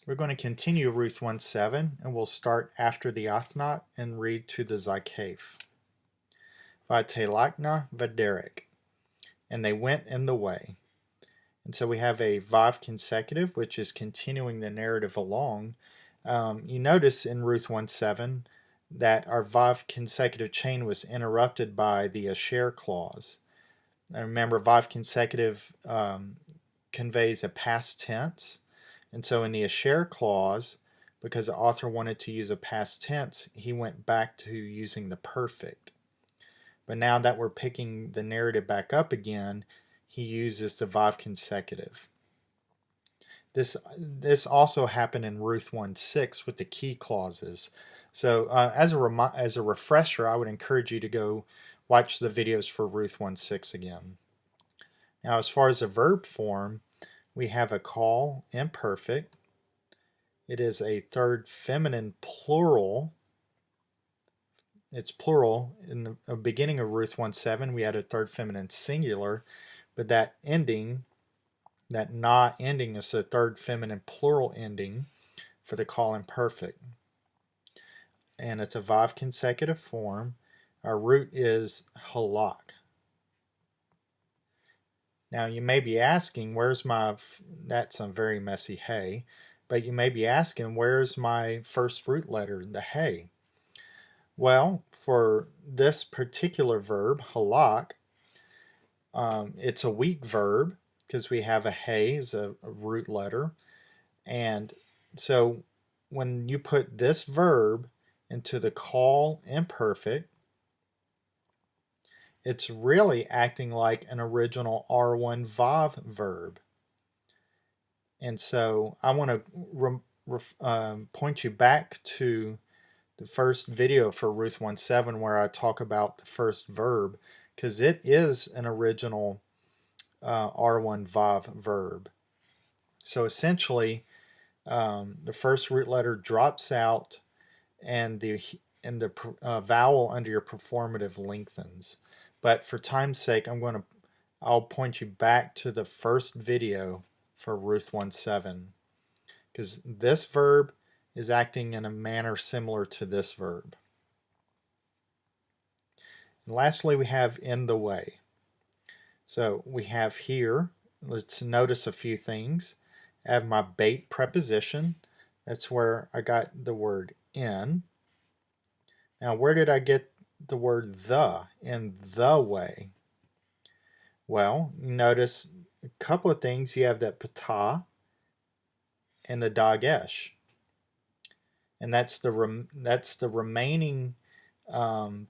We're going to continue Ruth 1:7 and we'll start after the Athnot and read to the Zykaf. Vatelachna Vederek, and they went in the way. And so we have a Vav consecutive, which is continuing the narrative along. You notice in Ruth 1:7 that our Vav consecutive chain was interrupted by the Asher clause. And remember, Vav consecutive conveys a past tense. And so in the Asher clause, because the author wanted to use a past tense, he went back to using the perfect. But now that we're picking the narrative back up again, he uses the Vav consecutive. This also happened in Ruth 1:6 with the key clauses. So as a refresher, I would encourage you to go watch the videos for Ruth 1:6 again. Now, as far as the verb form, we have a call imperfect. It is a third feminine plural. It's plural. In the beginning of Ruth 1:7, we had a third feminine singular, but that ending, that na ending, is the third feminine plural ending for the call imperfect. And it's a Vav consecutive form. Our root is halak. Now you may be asking, where's my, that's a very messy hey, but you may be asking, where's my first root letter, the hey? Well, for this particular verb, halak, it's a weak verb because we have a hey as a root letter. And so when you put this verb into the call imperfect, it's really acting like an original R1 Vav verb. And so I want to point you back to the first video for Ruth 1:7 where I talk about the first verb, because it is an original R1 Vav verb. So essentially, the first root letter drops out and the vowel under your performative lengthens. But for time's sake, I'll point you back to the first video for Ruth 1:7, because this verb is acting in a manner similar to this verb. And lastly, we have in the way. So we have here, let's notice a few things. I have my bait preposition. That's where I got the word in. Now, where did I get the word the, in the way? Well, you notice a couple of things. You have that patah and the dagesh. And that's the remaining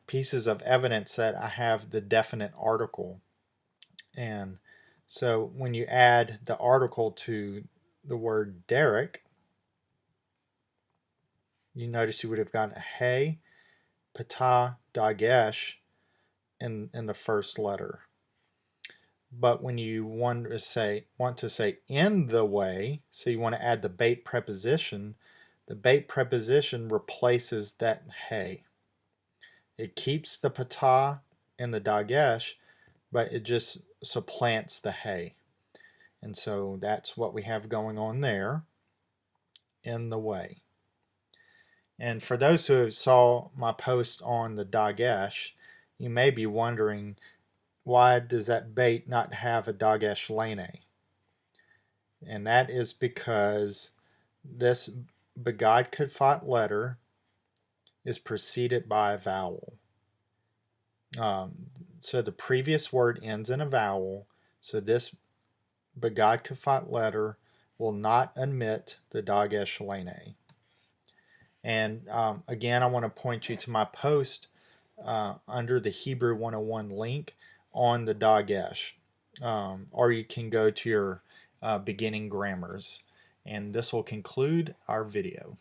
pieces of evidence that I have the definite article. And so when you add the article to the word Derek, you notice you would have gotten a hey, patah, dagesh in the first letter. But when you want to say in the way, so you want to add the bait preposition, the bait preposition replaces that hey. It keeps the patah and the dagesh, but it just supplants the hey. And so that's what we have going on there, in the way. And for those who saw my post on the dagesh, you may be wondering, why does that bait not have a dagesh lane? And that is because this begad kudfat letter is preceded by a vowel. So the previous word ends in a vowel, so this begad kudfat letter will not omit the dagesh lane. And again, I want to point you to my post under the Hebrew 101 link on the dagesh, or you can go to your beginning grammars. And this will conclude our video.